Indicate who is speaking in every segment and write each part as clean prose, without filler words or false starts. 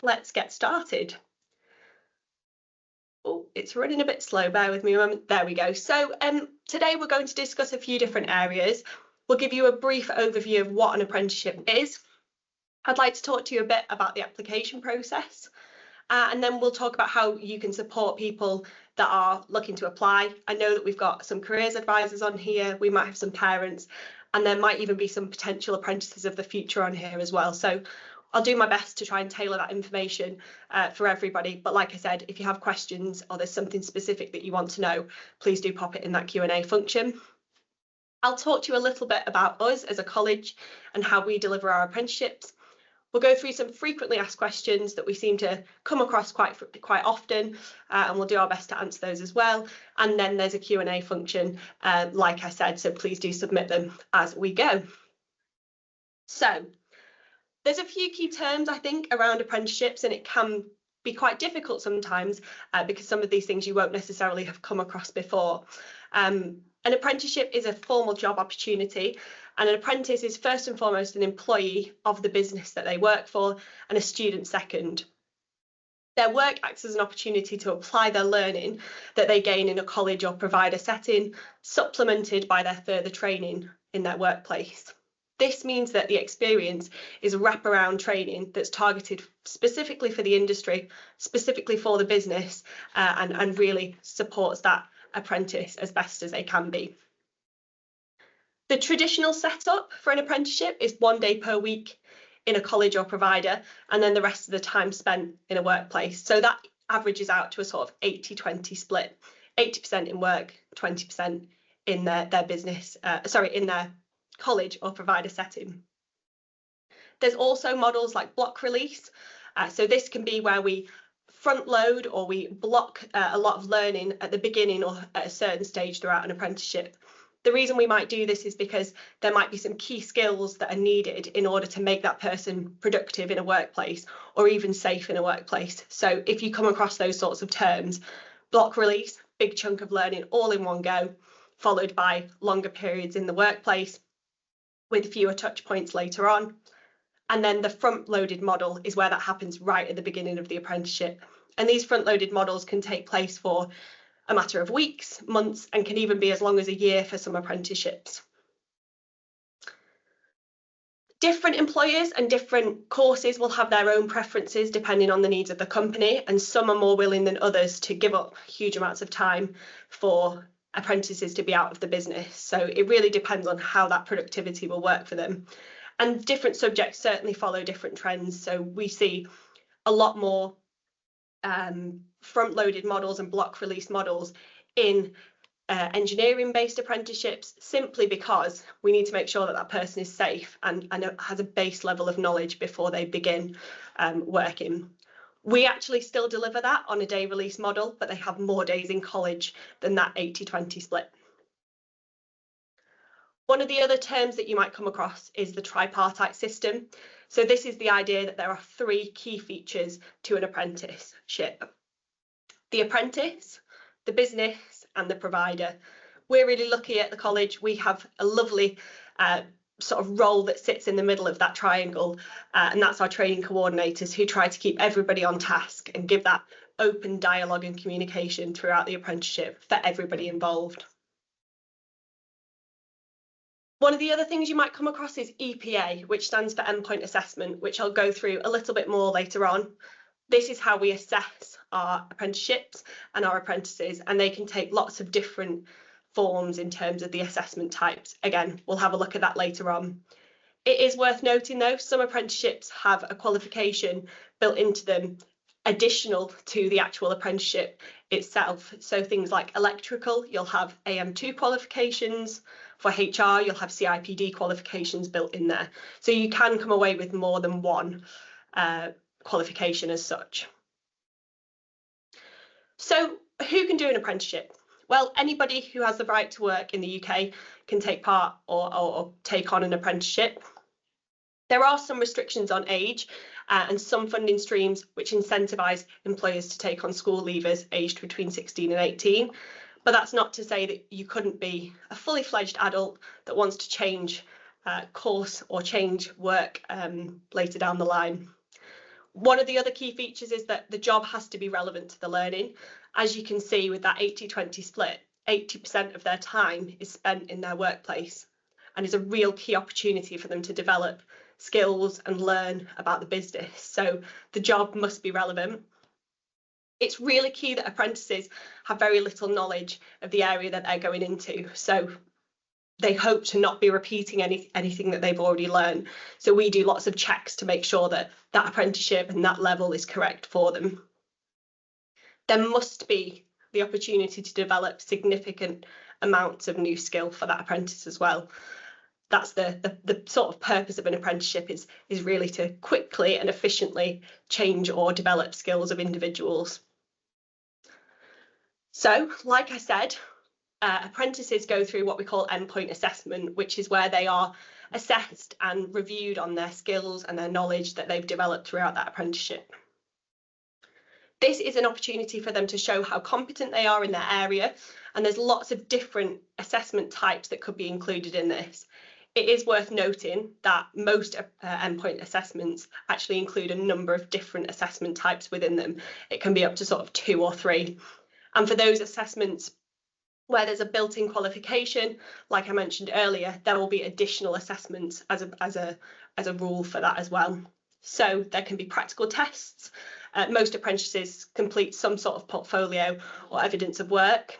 Speaker 1: let's get started. Oh, it's running a bit slow, bear with me a moment. There we go. So today we're going to discuss a few different areas. We'll give you a brief overview of what an apprenticeship is. I'd like to talk to you a bit about the application process, and then we'll talk about how you can support people that are looking to apply. I know that we've got some careers advisors on here, we might have some parents, and there might even be some potential apprentices of the future on here as well. So I'll do my best to try and tailor that information for everybody. But like I said, if you have questions or there's something specific that you want to know, please do pop it in that Q&A function. I'll talk to you a little bit about us as a college and how we deliver our apprenticeships. We'll go through some frequently asked questions that we seem to come across quite often, and we'll do our best to answer those as well. And then there's a Q&A function, like I said, so please do submit them as we go. So there's a few key terms, I think, around apprenticeships, and it can be quite difficult sometimes because some of these things you won't necessarily have come across before. An apprenticeship is a formal job opportunity, and an apprentice is first and foremost an employee of the business that they work for, and a student second. Their work acts as an opportunity to apply their learning that they gain in a college or provider setting, supplemented by their further training in their workplace. This means that the experience is wraparound training that's targeted specifically for the industry, specifically for the business, and really supports that apprentice as best as they can be. The traditional setup for an apprenticeship is 1 day per week in a college or provider, and then the rest of the time spent in a workplace. So that averages out to a sort of 80-20 split, 80% in work, 20% in their business, in their college or provider setting. There's also models like block release. So this can be where we front load or we block a lot of learning at the beginning or at a certain stage throughout an apprenticeship. The reason we might do this is because there might be some key skills that are needed in order to make that person productive in a workplace or even safe in a workplace. So if you come across those sorts of terms, block release, big chunk of learning all in one go, followed by longer periods in the workplace with fewer touch points later on. And then the front-loaded model is where that happens right at the beginning of the apprenticeship. And these front-loaded models can take place for a matter of weeks, months, and can even be as long as a year for some apprenticeships. Different employers and different courses will have their own preferences depending on the needs of the company, and some are more willing than others to give up huge amounts of time for apprentices to be out of the business. So it really depends on how that productivity will work for them. And different subjects certainly follow different trends. So we see a lot more front-loaded models and block release models in engineering-based apprenticeships, simply because we need to make sure that that person is safe and has a base level of knowledge before they begin working. We actually still deliver that on a day release model, but they have more days in college than that 80-20 split. One of the other terms that you might come across is the tripartite system. So this is the idea that there are three key features to an apprenticeship: the apprentice, the business, and the provider. We're really lucky at the college. We have a lovely sort of role that sits in the middle of that triangle, and that's our training coordinators, who try to keep everybody on task and give that open dialogue and communication throughout the apprenticeship for everybody involved. One of the other things you might come across is EPA, which stands for endpoint assessment, which I'll go through a little bit more later on. This is how we assess our apprenticeships and our apprentices, and they can take lots of different forms in terms of the assessment types. Again, we'll have a look at that later on. It is worth noting though, some apprenticeships have a qualification built into them additional to the actual apprenticeship itself. So things like electrical, you'll have AM2 qualifications. For HR, you'll have CIPD qualifications built in there. So you can come away with more than one qualification as such. So who can do an apprenticeship? Well, anybody who has the right to work in the UK can take part or take on an apprenticeship. There are some restrictions on age and some funding streams which incentivise employers to take on school leavers aged between 16 and 18. But that's not to say that you couldn't be a fully fledged adult that wants to change course or change work later down the line. One of the other key features is that the job has to be relevant to the learning. As you can see with that 80-20 split, 80% of their time is spent in their workplace, and is a real key opportunity for them to develop skills and learn about the business. So the job must be relevant. It's really key that apprentices have very little knowledge of the area that they're going into. So they hope to not be repeating anything that they've already learned. So we do lots of checks to make sure that that apprenticeship and that level is correct for them. There must be the opportunity to develop significant amounts of new skill for that apprentice as well. That's the sort of purpose of an apprenticeship, is really to quickly and efficiently change or develop skills of individuals. So, like I said, apprentices go through what we call endpoint assessment, which is where they are assessed and reviewed on their skills and their knowledge that they've developed throughout that apprenticeship. This is an opportunity for them to show how competent they are in their area, and there's lots of different assessment types that could be included in this. It is worth noting that most endpoint assessments actually include a number of different assessment types within them. It can be up to sort of 2 or 3. And for those assessments where there's a built-in qualification, like I mentioned earlier, there will be additional assessments as a rule for that as well. So there can be practical tests. Most apprentices complete some sort of portfolio or evidence of work.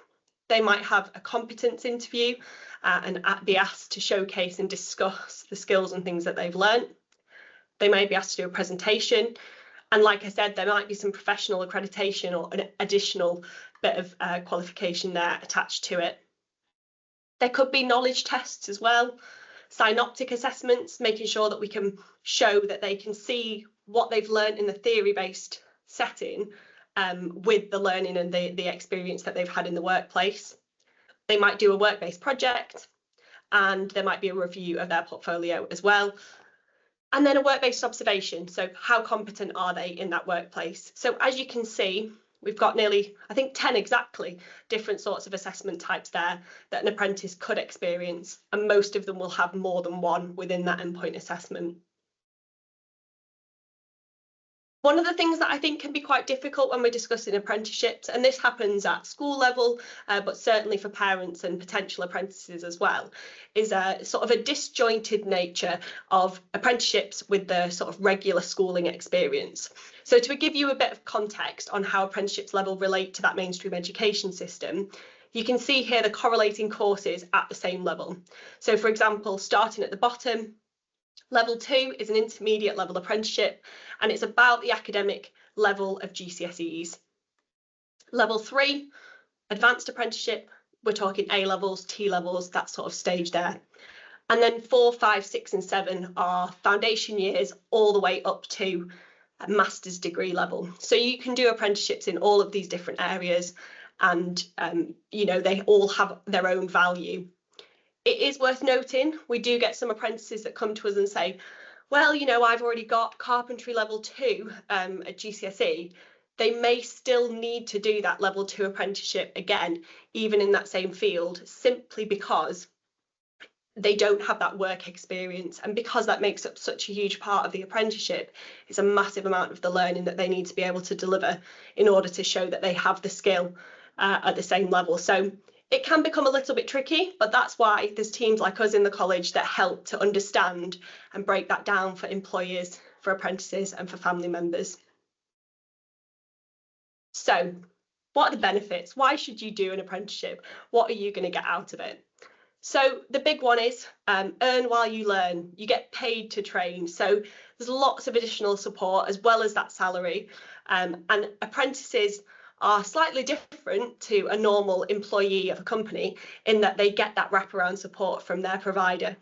Speaker 1: They might have a competence interview and be asked to showcase and discuss the skills and things that they've learnt. They may be asked to do a presentation. And like I said, there might be some professional accreditation or an additional bit of qualification there attached to it. There could be knowledge tests as well, synoptic assessments, making sure that we can show that they can see what they've learned in the theory-based setting with the learning and the experience that they've had in the workplace. They might do a work-based project, and there might be a review of their portfolio as well. And then a work-based observation. So how competent are they in that workplace? So as you can see, we've got nearly, I think 10 exactly, different sorts of assessment types there that an apprentice could experience. And most of them will have more than one within that endpoint assessment. One of the things that I think can be quite difficult when we're discussing apprenticeships, and this happens at school level, but certainly for parents and potential apprentices as well, is a sort of a disjointed nature of apprenticeships with the sort of regular schooling experience. So to give you a bit of context on how apprenticeships level relate to that mainstream education system, you can see here the correlating courses at the same level. So for example, starting at the bottom, Level 2 is an intermediate level apprenticeship, and it's about the academic level of GCSEs. Level 3, advanced apprenticeship, we're talking A levels, T levels, that sort of stage there. And then 4, 5, 6 and 7 are foundation years all the way up to a master's degree level. So you can do apprenticeships in all of these different areas, and you know, they all have their own value. It is worth noting, we do get some apprentices that come to us and say, well, you know, I've already got carpentry level 2 at GCSE. They may still need to do that level 2 apprenticeship again, even in that same field, simply because they don't have that work experience. And because that makes up such a huge part of the apprenticeship, it's a massive amount of the learning that they need to be able to deliver in order to show that they have the skill at the same level. So it can become a little bit tricky, but that's why there's teams like us in the college that help to understand and break that down for employers, for apprentices and for family members. So what are the benefits? Why should you do an apprenticeship? What are you going to get out of it? So the big one is earn while you learn. You get paid to train. So there's lots of additional support as well as that salary. And apprentices are slightly different to a normal employee of a company in that they get that wraparound support from their provider.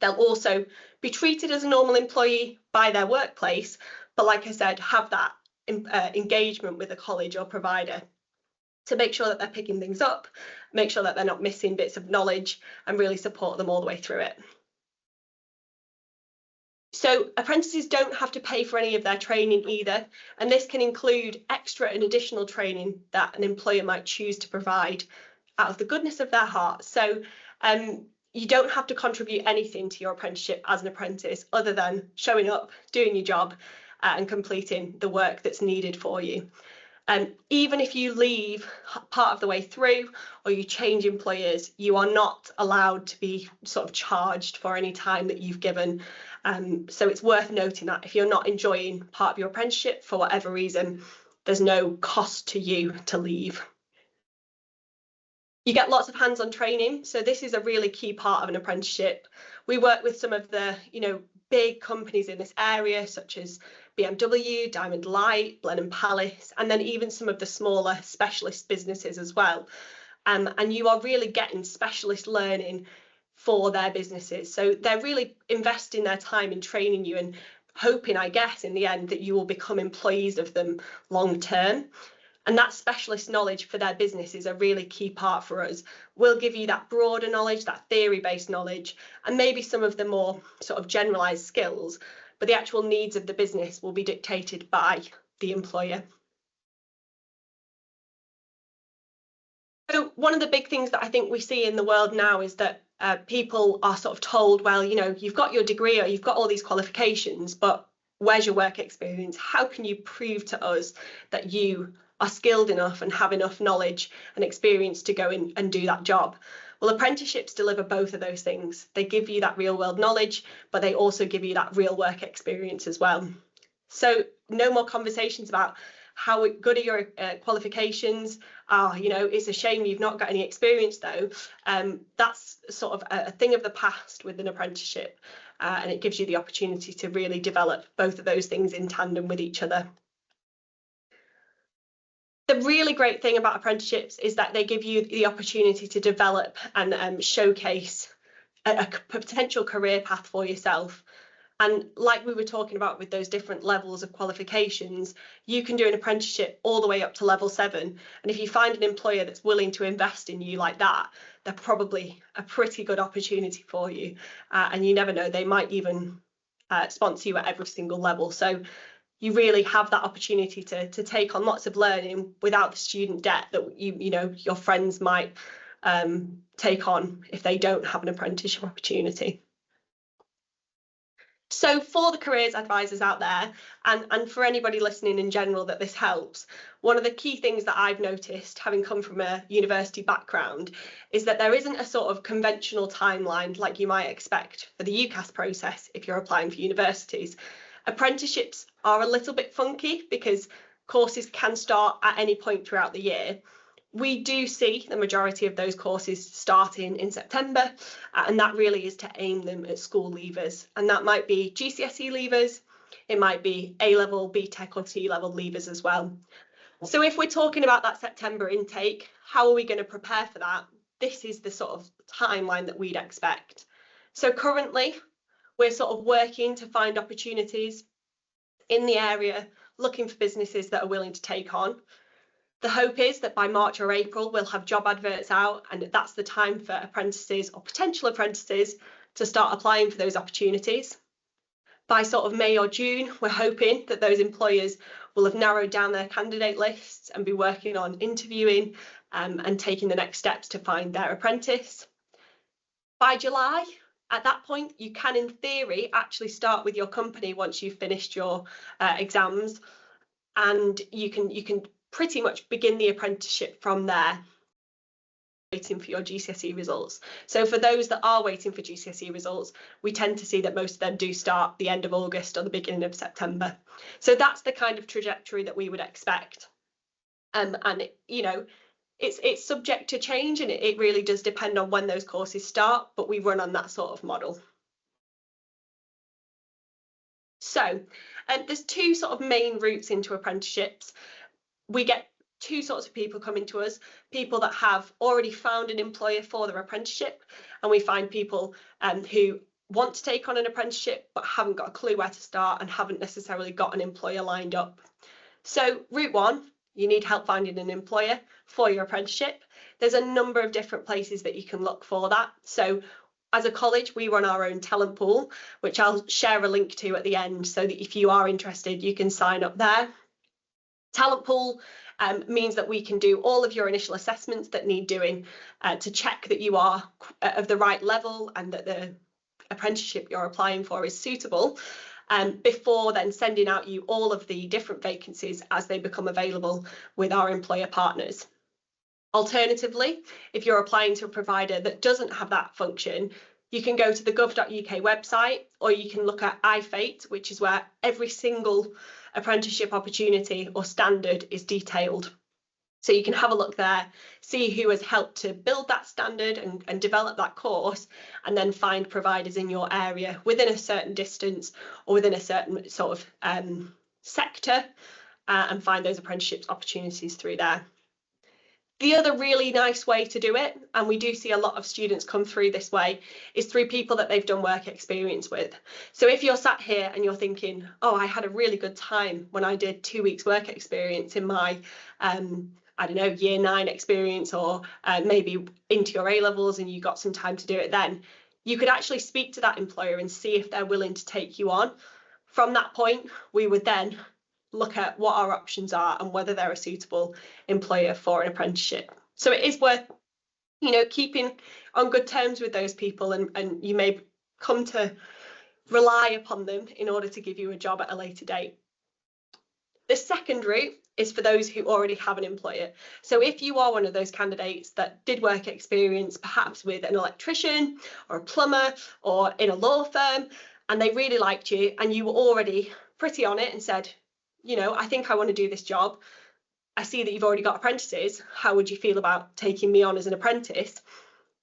Speaker 1: They'll also be treated as a normal employee by their workplace, but like I said, have that engagement with a college or provider to make sure that they're picking things up, make sure that they're not missing bits of knowledge, and really support them all the way through it. So apprentices don't have to pay for any of their training either, and this can include extra and additional training that an employer might choose to provide out of the goodness of their heart. So you don't have to contribute anything to your apprenticeship as an apprentice other than showing up, doing your job, and completing the work that's needed for you. Even if you leave part of the way through or you change employers, you are not allowed to be sort of charged for any time that you've given. So it's worth noting that if you're not enjoying part of your apprenticeship for whatever reason, there's no cost to you to leave. You get lots of hands-on training, so this is a really key part of an apprenticeship. We work with some of the, big companies in this area, such as BMW, Diamond Light, Blenheim Palace, and then even some of the smaller specialist businesses as well. And you are really getting specialist learning for their businesses. So they're really investing their time in training you and hoping, I guess, in the end that you will become employees of them long term. And that specialist knowledge for their business is a really key part for us. We'll give you that broader knowledge, that theory-based knowledge, and maybe some of the more sort of generalised skills, but the actual needs of the business will be dictated by the employer. So one of the big things that I think we see in the world now is that people are sort of told, well, you've got your degree or you've got all these qualifications, but where's your work experience? How can you prove to us that you are skilled enough and have enough knowledge and experience to go in and do that job? Well, apprenticeships deliver both of those things. They give you that real world knowledge, but they also give you that real work experience as well. So no more conversations about how good are your qualifications. It's a shame you've not got any experience though. That's sort of a thing of the past with an apprenticeship, and it gives you the opportunity to really develop both of those things in tandem with each other. The really great thing about apprenticeships is that they give you the opportunity to develop and showcase a potential career path for yourself. And like we were talking about with those different levels of qualifications, you can do an apprenticeship all the way up to level 7. And if you find an employer that's willing to invest in you like that, they're probably a pretty good opportunity for you. And you never know, they might even sponsor you at every single level. So you really have that opportunity to take on lots of learning without the student debt that your friends might take on if they don't have an apprenticeship opportunity. So for the careers advisors out there, and for anybody listening in general that this helps, one of the key things that I've noticed, having come from a university background, is that there isn't a sort of conventional timeline like you might expect for the UCAS process if you're applying for universities. Apprenticeships are a little bit funky because courses can start at any point throughout the year. We do see the majority of those courses starting in September, and that really is to aim them at school leavers. And that might be GCSE leavers, it might be A-level, BTEC or T-level leavers as well. So if we're talking about that September intake, how are we going to prepare for that? This is the sort of timeline that we'd expect. So currently, we're sort of working to find opportunities in the area, looking for businesses that are willing to take on. The hope is that by March or April, we'll have job adverts out, and that's the time for apprentices or potential apprentices to start applying for those opportunities. By sort of May or June, we're hoping that those employers will have narrowed down their candidate lists and be working on interviewing and taking the next steps to find their apprentice. By July, at that point, you can, in theory, actually start with your company once you've finished your exams, and you can pretty much begin the apprenticeship from there, waiting for your GCSE results. So for those that are waiting for GCSE results, we tend to see that most of them do start the end of August or the beginning of September. So that's the kind of trajectory that we would expect. And it's subject to change, and it really does depend on when those courses start, but we run on that sort of model. So there's two sort of main routes into apprenticeships. We get two sorts of people coming to us: people that have already found an employer for their apprenticeship, and we find people who want to take on an apprenticeship but haven't got a clue where to start and haven't necessarily got an employer lined up. So route 1, you need help finding an employer for your apprenticeship. There's a number of different places that you can look for that. So as a college, we run our own talent pool, which I'll share a link to at the end, so that if you are interested, you can sign up there. Talent pool means that we can do all of your initial assessments that need doing to check that you are of the right level and that the apprenticeship you're applying for is suitable. before then sending out you all of the different vacancies as they become available with our employer partners. Alternatively, if you're applying to a provider that doesn't have that function, you can go to the gov.uk website, or you can look at iFate, which is where every single apprenticeship opportunity or standard is detailed. So you can have a look there, see who has helped to build that standard and develop that course, and then find providers in your area within a certain distance or within a certain sort of sector, and find those apprenticeships opportunities through there. The other really nice way to do it, and we do see a lot of students come through this way, is through people that they've done work experience with. So if you're sat here and you're thinking, oh, I had a really good time when I did 2 weeks work experience in my, I don't know, year 9 experience, or maybe into your A-levels and you got some time to do it then, you could actually speak to that employer and see if they're willing to take you on. From that point, we would then look at what our options are and whether they're a suitable employer for an apprenticeship. So it is worth, keeping on good terms with those people, and you may come to rely upon them in order to give you a job at a later date. The second route is for those who already have an employer. So if you are one of those candidates that did work experience, perhaps with an electrician or a plumber or in a law firm, and they really liked you and you were already pretty on it and said, I think I want to do this job. I see that you've already got apprentices. How would you feel about taking me on as an apprentice?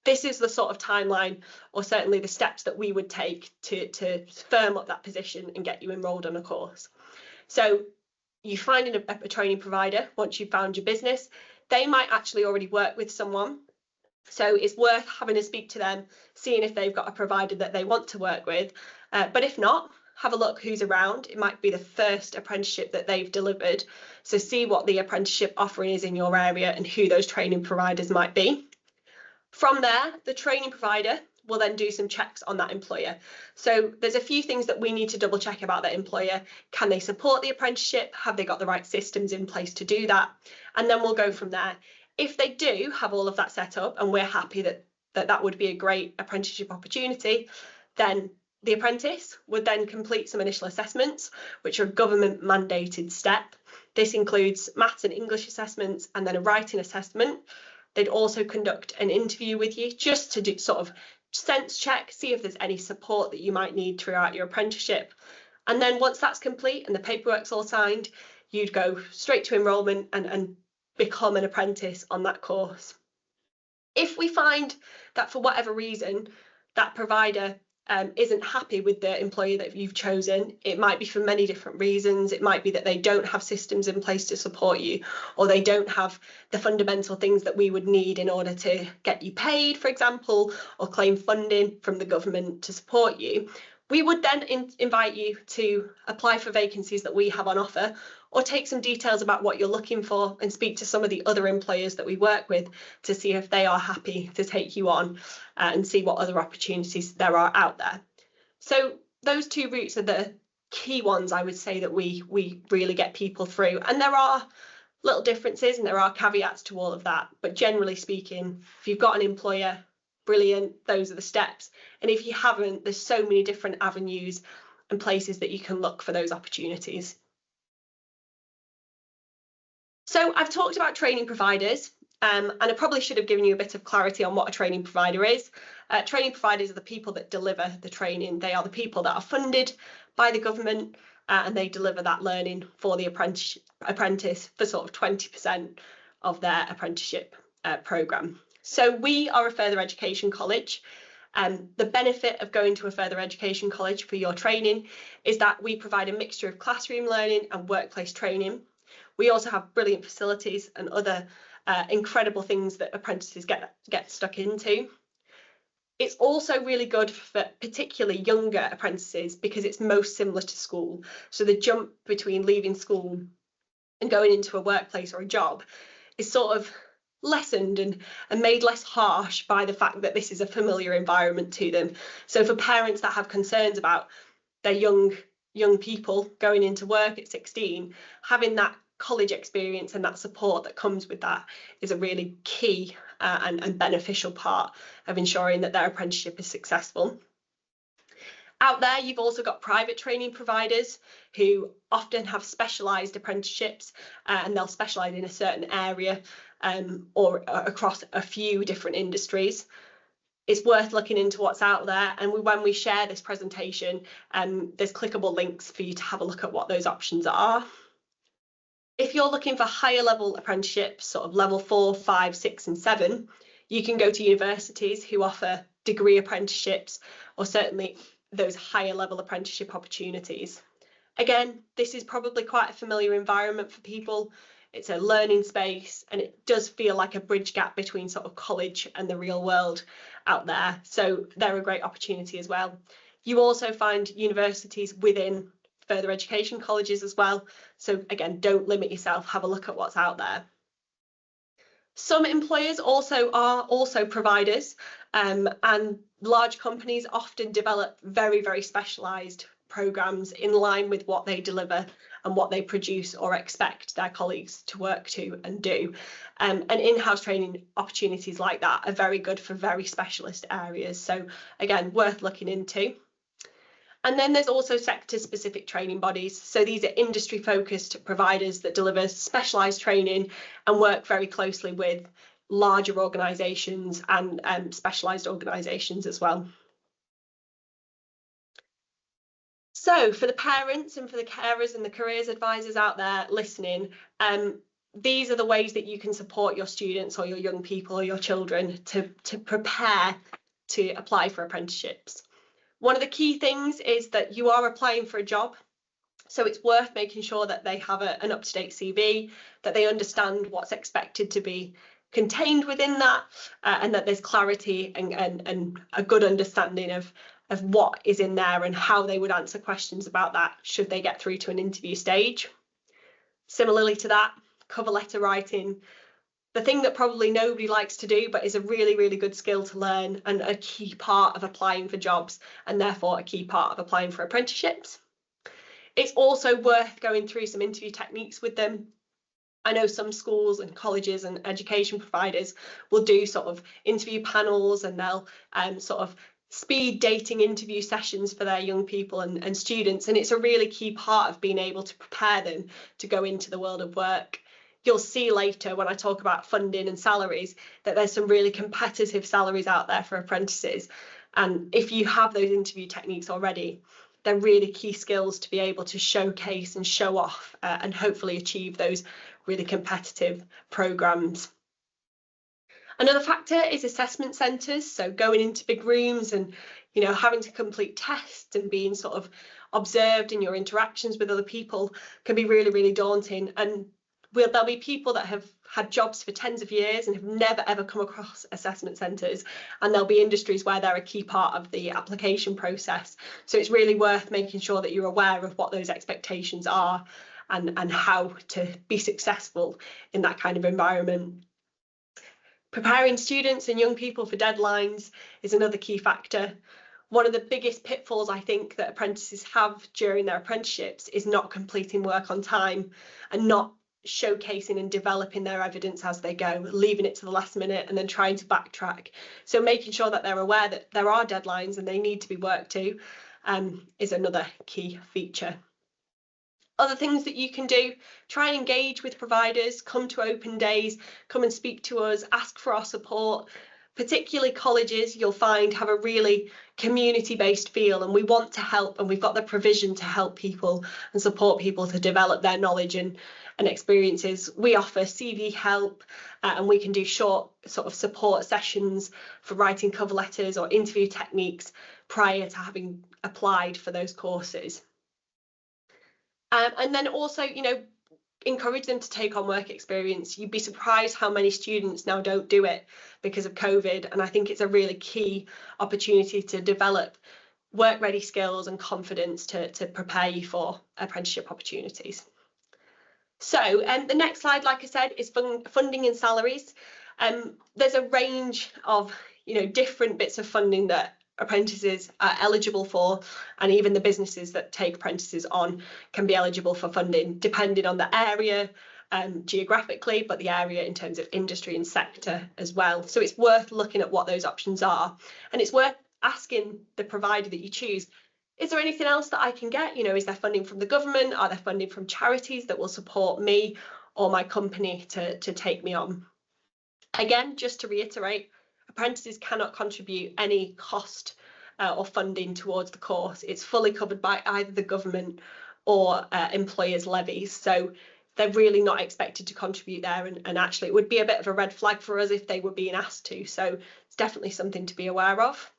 Speaker 1: This is the sort of timeline, or certainly the steps that we would take to firm up that position and get you enrolled on a course. So you find a training provider once you've found your business. They might actually already work with someone. So it's worth having a speak to them, seeing if they've got a provider that they want to work with. But if not, have a look who's around. It might be the first apprenticeship that they've delivered. So see what the apprenticeship offering is in your area and who those training providers might be. From there, the training provider will then do some checks on that employer. So there's a few things that we need to double check about that employer. Can they support the apprenticeship? Have they got the right systems in place to do that? And then we'll go from there. If they do have all of that set up and we're happy that would be a great apprenticeship opportunity, then the apprentice would then complete some initial assessments, which are a government mandated step. This includes maths and English assessments and then a writing assessment. They'd also conduct an interview with you just to do sort of sense check, see if there's any support that you might need throughout your apprenticeship. And then once that's complete and the paperwork's all signed, you'd go straight to enrolment and become an apprentice on that course. If we find that for whatever reason that provider isn't happy with the employer that you've chosen, it might be for many different reasons. It might be that they don't have systems in place to support you, or they don't have the fundamental things that we would need in order to get you paid, for example, or claim funding from the government to support you. We would then invite you to apply for vacancies that we have on offer, or take some details about what you're looking for and speak to some of the other employers that we work with to see if they are happy to take you on, and see what other opportunities there are out there. So those two routes are the key ones, I would say, that we really get people through. And there are little differences and there are caveats to all of that. But generally speaking, if you've got an employer, brilliant, those are the steps. And if you haven't, there's so many different avenues and places that you can look for those opportunities. So I've talked about training providers, and I probably should have given you a bit of clarity on what a training provider is. Training providers are the people that deliver the training. They are the people that are funded by the government, and they deliver that learning for the apprentice for sort of 20% of their apprenticeship programme. So we are a further education college. The benefit of going to a further education college for your training is that we provide a mixture of classroom learning and workplace training. We also have brilliant facilities and other incredible things that apprentices get stuck into. It's also really good for particularly younger apprentices because it's most similar to school. So the jump between leaving school and going into a workplace or a job is sort of lessened and made less harsh by the fact that this is a familiar environment to them. So for parents that have concerns about their young people going into work at 16, having that college experience and that support that comes with that is a really key and beneficial part of ensuring that their apprenticeship is successful. Out there, you've also got private training providers who often have specialised apprenticeships, and they'll specialise in a certain area or across a few different industries. It's worth looking into what's out there, and when we share this presentation, there's clickable links for you to have a look at what those options are. If you're looking for higher level apprenticeships, sort of level 4, 5, 6 and 7, you can go to universities who offer degree apprenticeships, or certainly those higher level apprenticeship opportunities. Again, this is probably quite a familiar environment for people. It's a learning space, and it does feel like a bridge gap between sort of college and the real world out there. So they're a great opportunity as well. You also find universities within further education colleges as well. So again, don't limit yourself, have a look at what's out there. Some employers are providers, and large companies often develop very, very specialised programmes in line with what they deliver and what they produce or expect their colleagues to work to and do. And in-house training opportunities like that are very good for very specialist areas. So again, worth looking into. And then there's also sector-specific training bodies. So these are industry-focused providers that deliver specialised training and work very closely with larger organisations and specialised organisations as well. So for the parents and for the carers and the careers advisors out there listening, these are the ways that you can support your students or your young people or your children to prepare to apply for apprenticeships. One of the key things is that you are applying for a job, so it's worth making sure that they have an up-to-date CV, that they understand what's expected to be contained within that, and that there's clarity and a good understanding of what is in there and how they would answer questions about that should they get through to an interview stage. Similarly to that, cover letter writing, the thing that probably nobody likes to do, but is a really, really good skill to learn and a key part of applying for jobs, and therefore a key part of applying for apprenticeships. It's also worth going through some interview techniques with them. I know some schools and colleges and education providers will do sort of interview panels, and they'll sort of speed dating interview sessions for their young people and students, and it's a really key part of being able to prepare them to go into the world of work. You'll see later when I talk about funding and salaries that there's some really competitive salaries out there for apprentices. And if you have those interview techniques already, they're really key skills to be able to showcase and show off and hopefully achieve those really competitive programmes. Another factor is assessment centres, so going into big rooms and having to complete tests and being sort of observed in your interactions with other people can be really, really daunting. And there'll be people that have had jobs for tens of years and have never ever come across assessment centres, and there'll be industries where they're a key part of the application process. So it's really worth making sure that you're aware of what those expectations are and how to be successful in that kind of environment. Preparing students and young people for deadlines is another key factor. One of the biggest pitfalls I think that apprentices have during their apprenticeships is not completing work on time and not showcasing and developing their evidence as they go, leaving it to the last minute and then trying to backtrack. So making sure that they're aware that there are deadlines and they need to be worked to is another key feature. Other things that you can do, try and engage with providers, come to open days, come and speak to us, ask for our support. Particularly colleges, you'll find, have a really community-based feel, and we want to help, and we've got the provision to help people and support people to develop their knowledge and experiences. We offer CV help, and we can do short sort of support sessions for writing cover letters or interview techniques prior to having applied for those courses. And then also, encourage them to take on work experience. You'd be surprised how many students now don't do it because of COVID, and I think it's a really key opportunity to develop work-ready skills and confidence to prepare you for apprenticeship opportunities. So the next slide, like I said, is funding and salaries. There's a range of different bits of funding that apprentices are eligible for, and even the businesses that take apprentices on can be eligible for funding depending on the area geographically, but the area in terms of industry and sector as well. So it's worth looking at what those options are, and it's worth asking the provider that you choose, Is there anything else that I can get? Is there funding from the government? Are there funding from charities that will support me or my company to take me on? Again, just to reiterate, apprentices cannot contribute any cost or funding towards the course. It's fully covered by either the government or employers' levies. So they're really not expected to contribute there. And actually, it would be a bit of a red flag for us if they were being asked to. So it's definitely something to be aware of.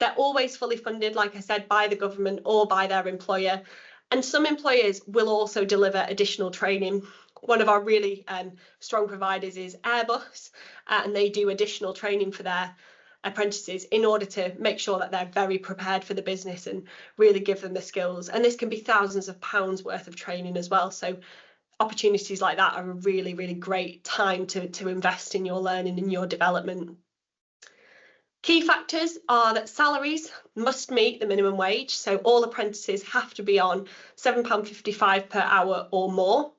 Speaker 1: They're always fully funded, like I said, by the government or by their employer. And some employers will also deliver additional training. One of our really strong providers is Airbus, and they do additional training for their apprentices in order to make sure that they're very prepared for the business and really give them the skills. And this can be thousands of pounds worth of training as well. So opportunities like that are a really, really great time to invest in your learning and your development. Key factors are that salaries must meet the minimum wage, so all apprentices have to be on £7.55 per hour or more.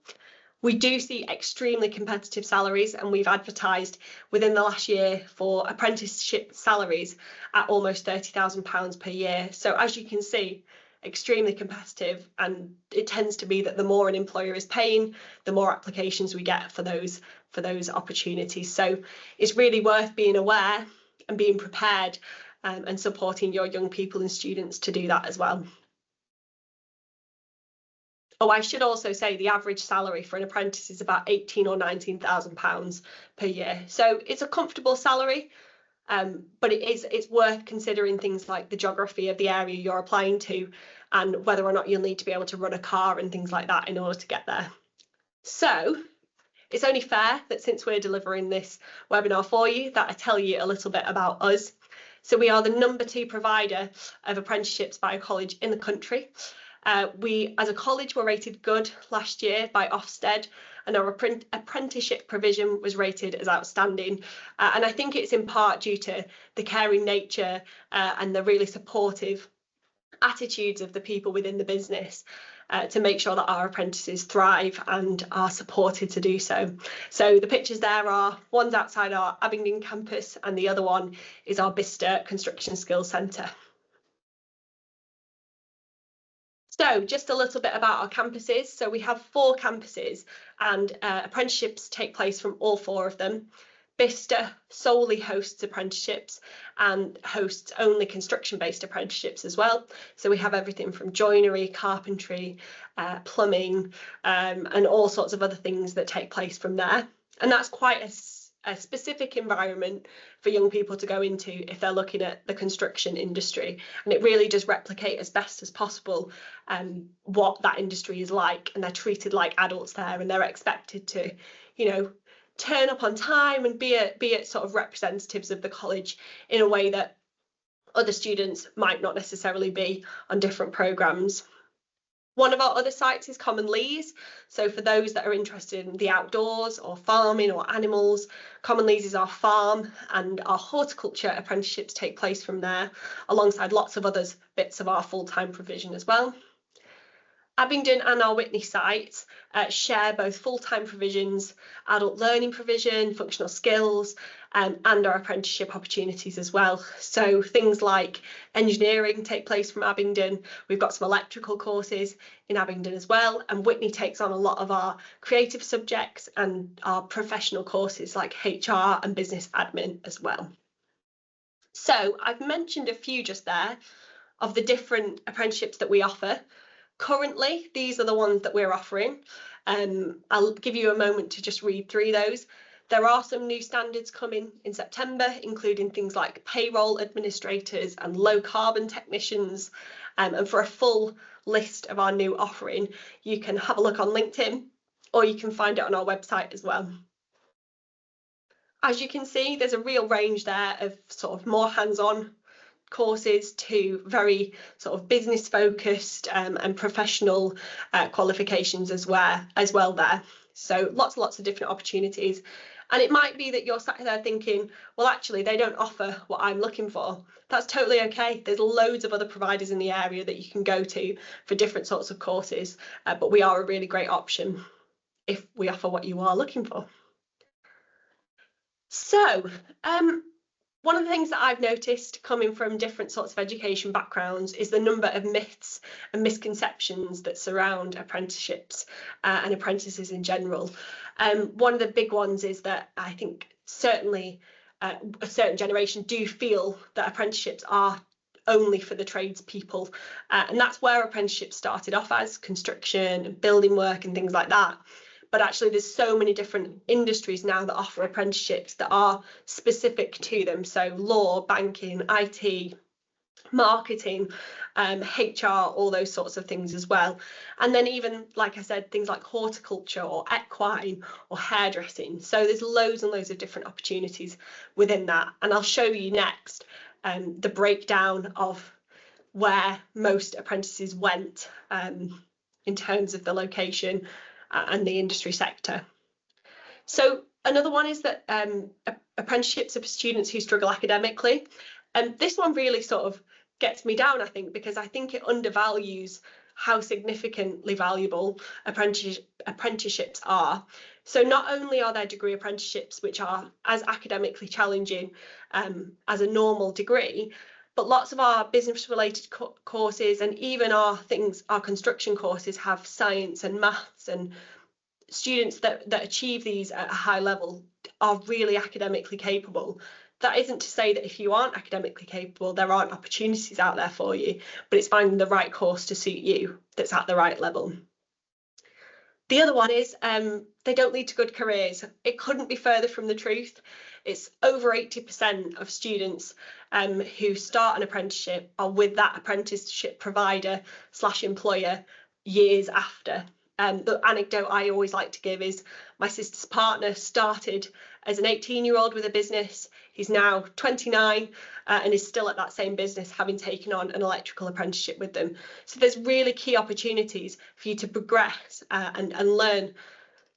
Speaker 1: We do see extremely competitive salaries, and we've advertised within the last year for apprenticeship salaries at almost £30,000 per year. So as you can see, extremely competitive, and it tends to be that the more an employer is paying, the more applications we get for those opportunities. So it's really worth being aware and being prepared and supporting your young people and students to do that as well. Oh, I should also say the average salary for an apprentice is about £18,000 or £19,000 per year. So it's a comfortable salary, but it's worth considering things like the geography of the area you're applying to and whether or not you'll need to be able to run a car and things like that in order to get there. So it's only fair that since we're delivering this webinar for you, that I tell you a little bit about us. So we are the #2 provider of apprenticeships by a college in the country. We, as a college, were rated good last year by Ofsted, and our apprenticeship provision was rated as outstanding. And I think it's in part due to the caring nature and the really supportive attitudes of the people within the business to make sure that our apprentices thrive and are supported to do so. So the pictures there are, one's outside our Abingdon campus and the other one is our Bicester Construction Skills Centre. So just a little bit about our campuses. So we have 4 campuses and apprenticeships take place from all 4 of them. Bicester solely hosts apprenticeships and hosts only construction-based apprenticeships as well. So we have everything from joinery, carpentry, plumbing, and all sorts of other things that take place from there. And that's quite a specific environment for young people to go into if they're looking at the construction industry. And it really does replicate as best as possible what that industry is like, and they're treated like adults there, and they're expected to, turn up on time and be at sort of representatives of the college in a way that other students might not necessarily be on different programmes. One of our other sites is Common Lees. So for those that are interested in the outdoors or farming or animals, Common Lees is our farm, and our horticulture apprenticeships take place from there, alongside lots of other bits of our full-time provision as well. Abingdon and our Witney sites share both full-time provisions, adult learning provision, functional skills, and our apprenticeship opportunities as well. So things like engineering take place from Abingdon. We've got some electrical courses in Abingdon as well, and Witney takes on a lot of our creative subjects and our professional courses like HR and business admin as well. So I've mentioned a few just there of the different apprenticeships that we offer. Currently, these are the ones that we're offering. I'll give you a moment to just read through those. There are some new standards coming in September, including things like payroll administrators and low carbon technicians. And for a full list of our new offering, you can have a look on LinkedIn, or you can find it on our website as well. As you can see, there's a real range there of sort of more hands-on courses to very sort of business focused and professional qualifications as well there. So lots of different opportunities. And it might be that you're sat there thinking, well, actually, they don't offer what I'm looking for. That's totally okay. There's loads of other providers in the area that you can go to for different sorts of courses, but we are a really great option if we offer what you are looking for. So One of the things that I've noticed coming from different sorts of education backgrounds is the number of myths and misconceptions that surround apprenticeships and apprentices in general. One of the big ones is that I think certainly a certain generation do feel that apprenticeships are only for the tradespeople, and that's where apprenticeships started off as construction and building work and things like that. But actually there's so many different industries now that offer apprenticeships that are specific to them. So law, banking, IT, marketing, HR, all those sorts of things as well. And then even, like I said, things like horticulture or equine or hairdressing. So there's loads and loads of different opportunities within that. And I'll show you next the breakdown of where most apprentices went in terms of the location and the industry sector. So another one is that apprenticeships are for students who struggle academically. And this one really sort of gets me down, I think, because I think it undervalues how significantly valuable apprenticeships are. So not only are there degree apprenticeships, which are as academically challenging as a normal degree, but lots of our business related courses and even our construction courses have science and maths, and students that achieve these at a high level are really academically capable. That isn't to say that if you aren't academically capable, there aren't opportunities out there for you, but it's finding the right course to suit you that's at the right level. The other one is they don't lead to good careers. It couldn't be further from the truth. It's over 80% of students who start an apprenticeship are with that apprenticeship provider / employer years after. The anecdote I always like to give is my sister's partner started as an 18-year-old with a business. He's now 29 and is still at that same business, having taken on an electrical apprenticeship with them. So there's really key opportunities for you to progress and learn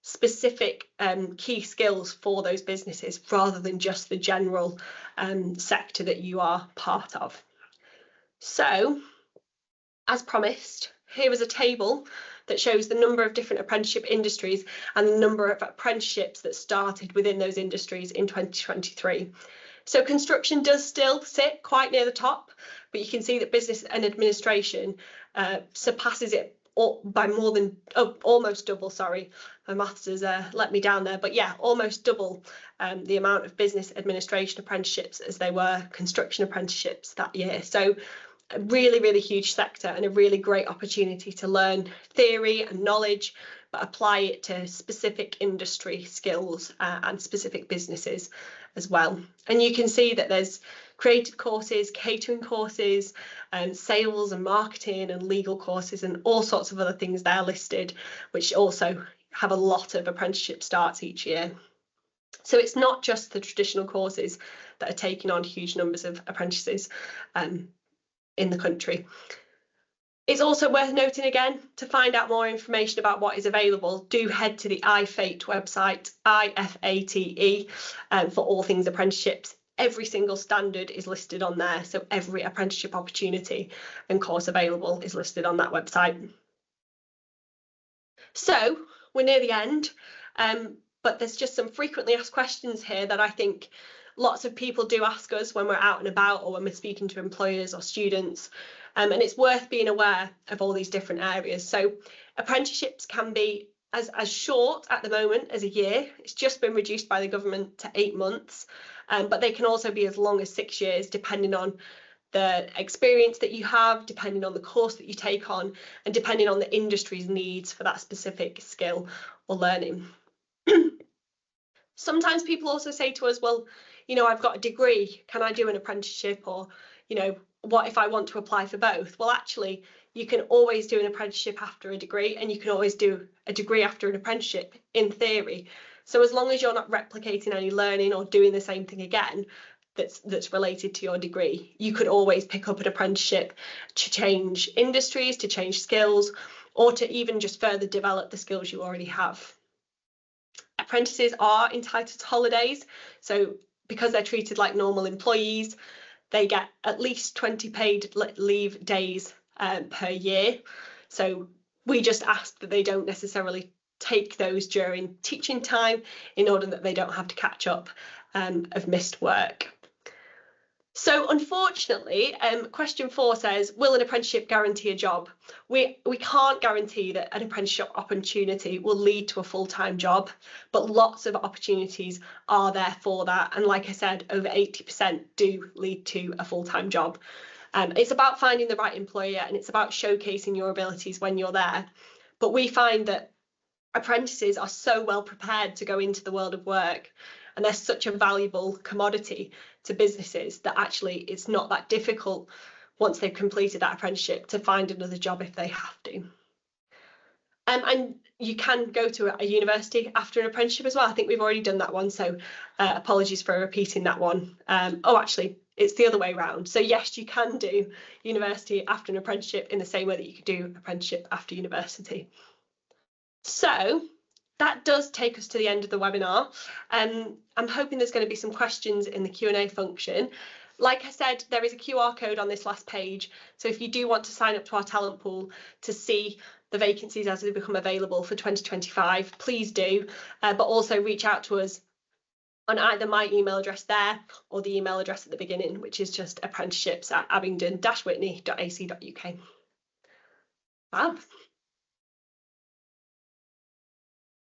Speaker 1: specific key skills for those businesses rather than just the general sector that you are part of. So, as promised, here is a table that shows the number of different apprenticeship industries and the number of apprenticeships that started within those industries in 2023. So construction does still sit quite near the top, but you can see that business and administration surpasses it by more than almost double. Sorry, my maths has let me down there, but yeah, almost double the amount of business administration apprenticeships as they were construction apprenticeships that year. So a really, really huge sector and a really great opportunity to learn theory and knowledge, but apply it to specific industry skills and specific businesses as well. And you can see that there's creative courses, catering courses, and sales and marketing and legal courses and all sorts of other things there listed, which also have a lot of apprenticeship starts each year. So it's not just the traditional courses that are taking on huge numbers of apprentices in the country. It's also worth noting again, to find out more information about what is available, do head to the IFATE website, IFATE, for all things apprenticeships. Every single standard is listed on there, so every apprenticeship opportunity and course available is listed on that website. So we're near the end, but there's just some frequently asked questions here that I think lots of people do ask us when we're out and about or when we're speaking to employers or students, and it's worth being aware of all these different areas. So apprenticeships can be as short at the moment as a year. It's just been reduced by the government to 8 months, but they can also be as long as 6 years, depending on the experience that you have, depending on the course that you take on, and depending on the industry's needs for that specific skill or learning. Sometimes people also say to us, well, you know, I've got a degree, can I do an apprenticeship? Or, you know, what if I want to apply for both? Well, actually, you can always do an apprenticeship after a degree, and you can always do a degree after an apprenticeship in theory. So as long as you're not replicating any learning or doing the same thing again that's related to your degree, you could always pick up an apprenticeship to change industries, to change skills, or to even just further develop the skills you already have. Apprentices are entitled to holidays, so because they're treated like normal employees, they get at least 20 paid leave days per year. So we just ask that they don't necessarily take those during teaching time in order that they don't have to catch up of missed work. So unfortunately, question 4 says, will an apprenticeship guarantee a job? We can't guarantee that an apprenticeship opportunity will lead to a full-time job, but lots of opportunities are there for that. And like I said, over 80% do lead to a full-time job. It's about finding the right employer, and it's about showcasing your abilities when you're there. But we find that apprentices are so well prepared to go into the world of work, and they're such a valuable commodity to businesses that actually it's not that difficult once they've completed that apprenticeship to find another job if they have to. And you can go to a university after an apprenticeship as well. I think we've already done that one, so apologies for repeating that one. Oh, actually, it's the other way around. So yes, you can do university after an apprenticeship in the same way that you could do apprenticeship after university. So that does take us to the end of the webinar. I'm hoping there's going to be some questions in the Q&A function. Like I said, there is a QR code on this last page. So if you do want to sign up to our talent pool to see the vacancies as they become available for 2025, please do. But also reach out to us on either my email address there or the email address at the beginning, which is just apprenticeships@abingdon-whitney.ac.uk. Fab.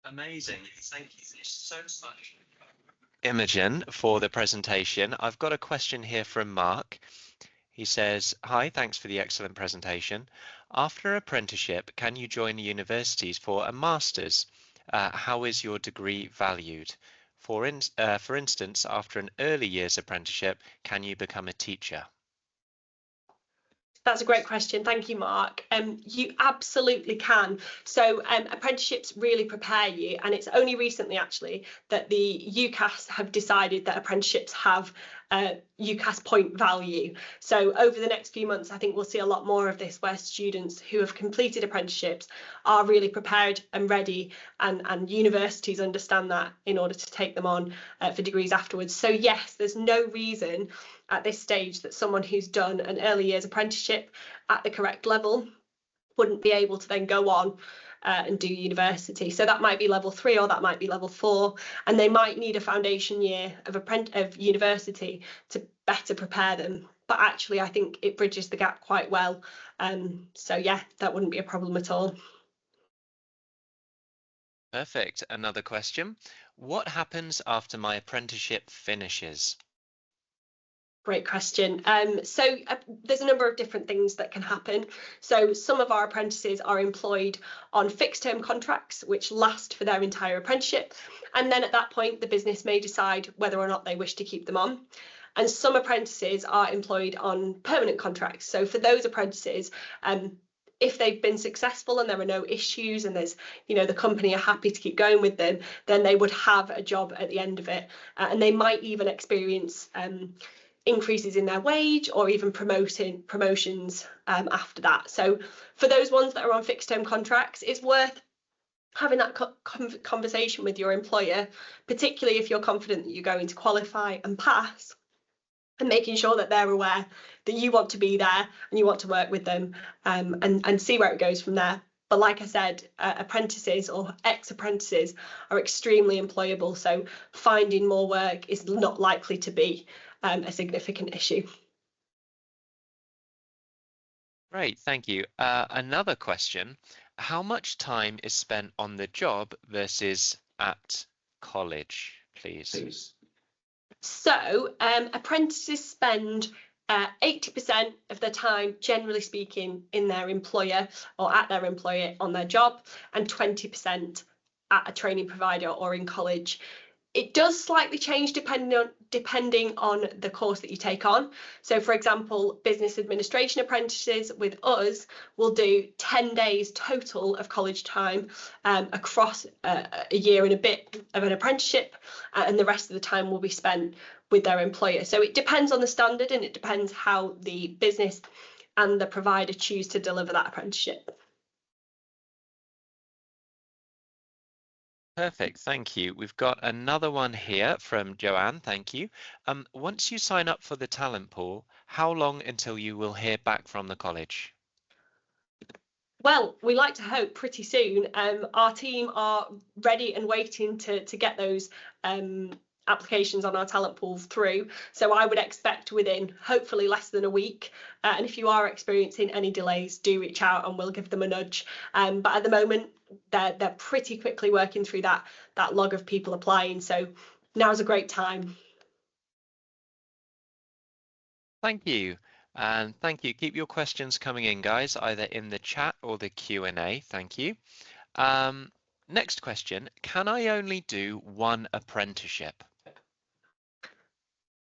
Speaker 2: Amazing. Thank you so much, Imogen, for the presentation. I've got a question here from Mark. He says, hi, thanks for the excellent presentation. After apprenticeship, can you join universities for a master's? How is your degree valued? For instance, after an early years apprenticeship, can you become a teacher?
Speaker 1: That's a great question. Thank you, Mark. You absolutely can. So apprenticeships really prepare you, and it's only recently actually that the UCAS have decided that apprenticeships have UCAS point value. So over the next few months, I think we'll see a lot more of this, where students who have completed apprenticeships are really prepared and ready, and universities understand that in order to take them on for degrees afterwards. So yes, there's no reason at this stage that someone who's done an early years apprenticeship at the correct level wouldn't be able to then go on and do university. So that might be level 3 or that might be level 4, and they might need a foundation year of university to better prepare them. But actually, I think it bridges the gap quite well. So yeah, that wouldn't be a problem at all.
Speaker 2: Perfect. Another question. What happens after my apprenticeship finishes?
Speaker 1: Great question. So there's a number of different things that can happen. So some of our apprentices are employed on fixed term contracts, which last for their entire apprenticeship. And then at that point, the business may decide whether or not they wish to keep them on. And some apprentices are employed on permanent contracts. So for those apprentices, if they've been successful and there are no issues and there's, the company are happy to keep going with them, then they would have a job at the end of it. And they might even experience increases in their wage or even promotions after that. So for those ones that are on fixed term contracts, it's worth having that conversation with your employer, particularly if you're confident that you're going to qualify and pass, and making sure that they're aware that you want to be there and you want to work with them, and see where it goes from there. But like I said, apprentices or ex-apprentices are extremely employable, so finding more work is not likely to be a significant issue.
Speaker 2: Great, thank you. Another question, how much time is spent on the job versus at college, please?
Speaker 1: So apprentices spend 80% of their time, generally speaking, in their employer or at their employer on their job, and 20% at a training provider or in college. It does slightly change depending on the course that you take on. So for example, business administration apprentices with us will do 10 days total of college time across a year and a bit of an apprenticeship, and the rest of the time will be spent with their employer. So it depends on the standard, and it depends how the business and the provider choose to deliver that apprenticeship.
Speaker 2: Perfect, thank you. We've got another one here from Joanne, thank you. Once you sign up for the talent pool, how long until you will hear back from the college?
Speaker 1: Well, we like to hope pretty soon. Our team are ready and waiting to get those applications on our talent pool through. So I would expect within hopefully less than a week. And if you are experiencing any delays, do reach out and we'll give them a nudge. But at the moment, they're pretty quickly working through that log of people applying. So now's a great time.
Speaker 2: Thank you. And thank you. Keep your questions coming in, guys, either in the chat or the Q&A. Thank you. Next question, can I only do one apprenticeship?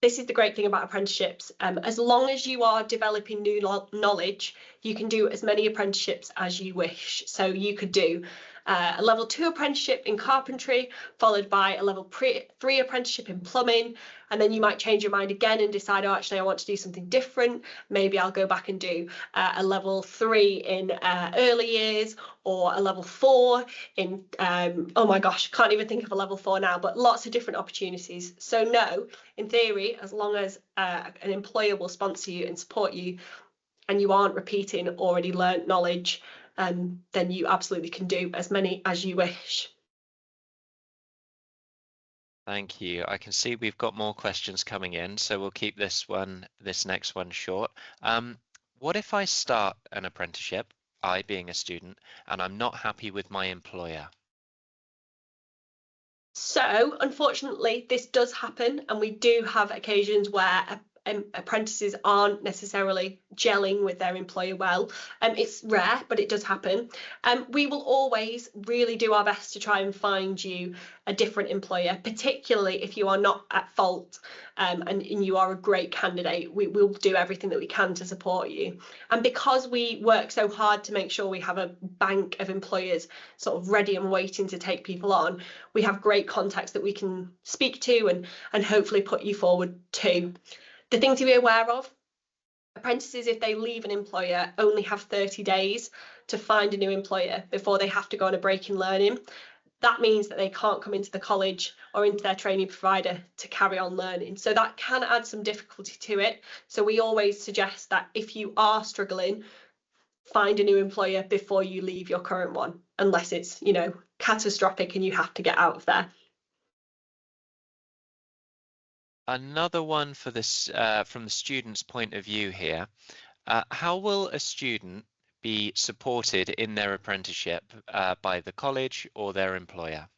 Speaker 1: This is the great thing about apprenticeships. As long as you are developing new knowledge, you can do as many apprenticeships as you wish. So you could do a level 2 apprenticeship in carpentry, followed by a level 3 apprenticeship in plumbing, and then you might change your mind again and decide, oh, actually, I want to do something different. Maybe I'll go back and do a level 3 in early years, or a level 4 in, oh my gosh, can't even think of a level 4 now, but lots of different opportunities. So no, in theory, as long as an employer will sponsor you and support you, and you aren't repeating already learnt knowledge, then you absolutely can do as many as you wish.
Speaker 2: Thank you. I can see we've got more questions coming in, so we'll keep this next one short. What if I start an apprenticeship, I being a student, and I'm not happy with my employer?
Speaker 1: So unfortunately, this does happen, and we do have occasions where apprentices aren't necessarily gelling with their employer well. It's rare, but it does happen. We will always really do our best to try and find you a different employer, particularly if you are not at fault and you are a great candidate. We will do everything that we can to support you. And because we work so hard to make sure we have a bank of employers sort of ready and waiting to take people on, we have great contacts that we can speak to and hopefully put you forward to. The thing to be aware of, apprentices, if they leave an employer, only have 30 days to find a new employer before they have to go on a break in learning. That means that they can't come into the college or into their training provider to carry on learning. So that can add some difficulty to it. So we always suggest that if you are struggling, find a new employer before you leave your current one, unless it's, you know, catastrophic and you have to get out of there.
Speaker 2: Another one for this from the student's point of view here. How will a student be supported in their apprenticeship by the college or their employer?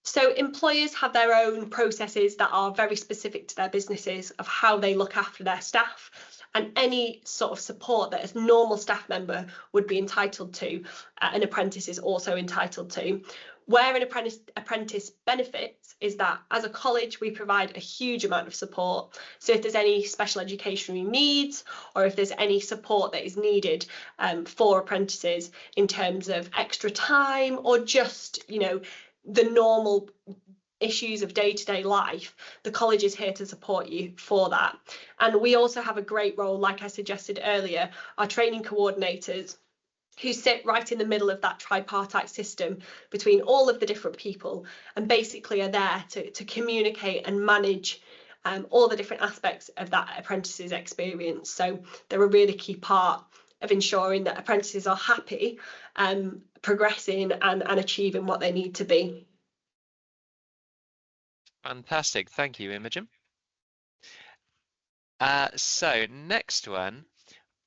Speaker 1: So employers have their own processes that are very specific to their businesses of how they look after their staff, and any sort of support that a normal staff member would be entitled to, an apprentice is also entitled to. Where an apprentice benefits is that as a college, we provide a huge amount of support. So if there's any special educational needs, or if there's any support that is needed for apprentices in terms of extra time, or just, you know, the normal issues of day-to-day life, the college is here to support you for that. And we also have a great role, like I suggested earlier, our training coordinators, who sit right in the middle of that tripartite system between all of the different people, and basically are there to communicate and manage all the different aspects of that apprentice's experience. So they're a really key part of ensuring that apprentices are happy, progressing and achieving what they need to be.
Speaker 2: Fantastic. Thank you, Imogen. So next one,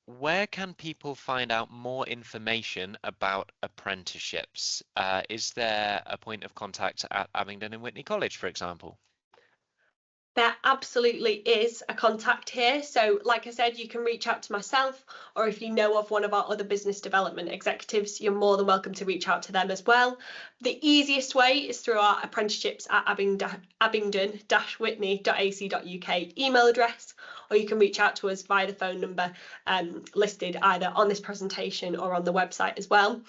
Speaker 2: where can people find out more information about apprenticeships? Is there a point of contact at Abingdon and Whitney College, for example?
Speaker 1: There absolutely is a contact here. So like I said, you can reach out to myself, or if you know of one of our other business development executives, you're more than welcome to reach out to them as well. The easiest way is through our apprenticeships at abingdon-whitney.ac.uk email address, or you can reach out to us via the phone number listed either on this presentation or on the website as well.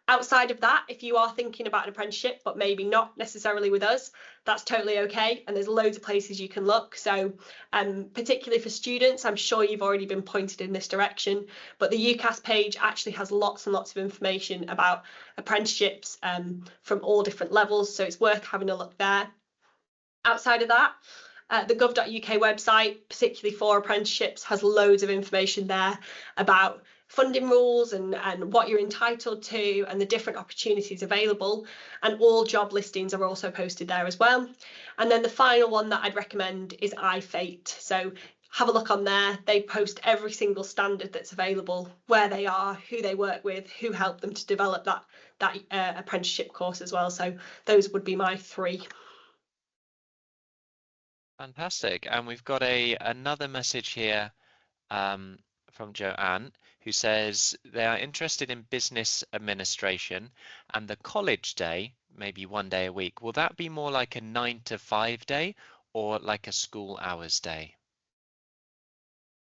Speaker 1: Outside of that, if you are thinking about an apprenticeship, but maybe not necessarily with us, that's totally okay. And there's loads of places you can look. So particularly for students, I'm sure you've already been pointed in this direction, but the UCAS page actually has lots and lots of information about apprenticeships from all different levels. So it's worth having a look there. Outside of that, the gov.uk website, particularly for apprenticeships, has loads of information there about funding rules and what you're entitled to and the different opportunities available. And all job listings are also posted there as well. And then the final one that I'd recommend is iFate. So have a look on there. They post every single standard that's available, where they are, who they work with, who helped them to develop that apprenticeship course as well. So those would be my 3.
Speaker 2: Fantastic. And we've got another message here from Joanne, who says they are interested in business administration and the college day, maybe 1 day a week. Will that be more like a 9 to 5 day or like a school hours day?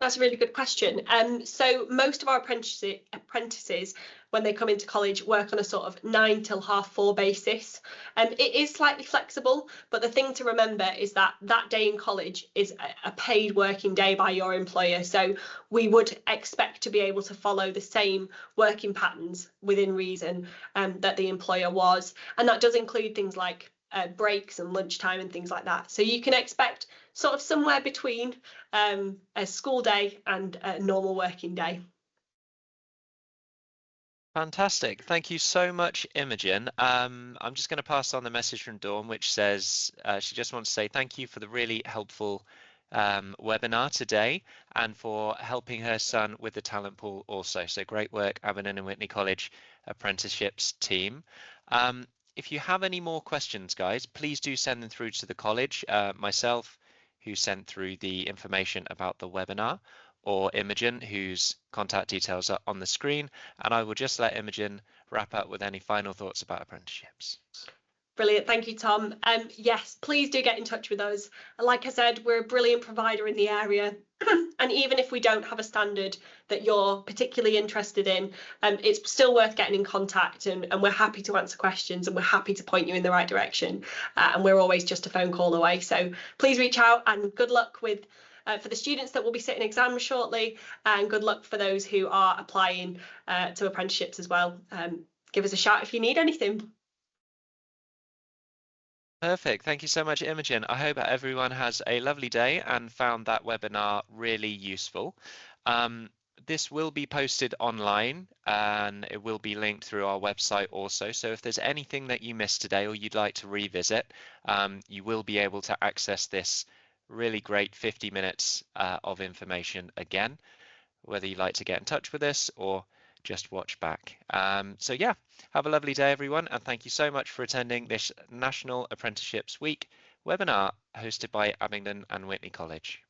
Speaker 1: That's a really good question. So most of our apprentices, when they come into college, work on a sort of 9 till 4:30 basis. It is slightly flexible, but the thing to remember is that that day in college is a paid working day by your employer. So we would expect to be able to follow the same working patterns within reason that the employer was. And that does include things like breaks and lunchtime and things like that. So you can expect sort of somewhere between a school day and a normal working day.
Speaker 2: Fantastic. Thank you so much, Imogen. I'm just going to pass on the message from Dawn, which says she just wants to say thank you for the really helpful webinar today and for helping her son with the talent pool also. So great work, Aberdeen and Whitney College Apprenticeships team. If you have any more questions, guys, please do send them through to the college. Myself, who sent through the information about the webinar, or Imogen, whose contact details are on the screen. And I will just let Imogen wrap up with any final thoughts about apprenticeships.
Speaker 1: Brilliant. Thank you, Tom. Yes, please do get in touch with us. Like I said, we're a brilliant provider in the area. And even if we don't have a standard that you're particularly interested in, it's still worth getting in contact, and we're happy to answer questions, and we're happy to point you in the right direction. And we're always just a phone call away. So please reach out, and good luck with for the students that will be sitting exams shortly, and good luck for those who are applying to apprenticeships as well. Give us a shout if you need anything.
Speaker 2: Perfect. Thank you so much, Imogen. I hope everyone has a lovely day and found that webinar really useful. This will be posted online and it will be linked through our website also. So if there's anything that you missed today or you'd like to revisit, you will be able to access this really great 50 minutes of information again, whether you'd like to get in touch with us or just watch back. So yeah, have a lovely day, everyone, and thank you so much for attending this National Apprenticeships Week webinar hosted by Abingdon and Whitney College.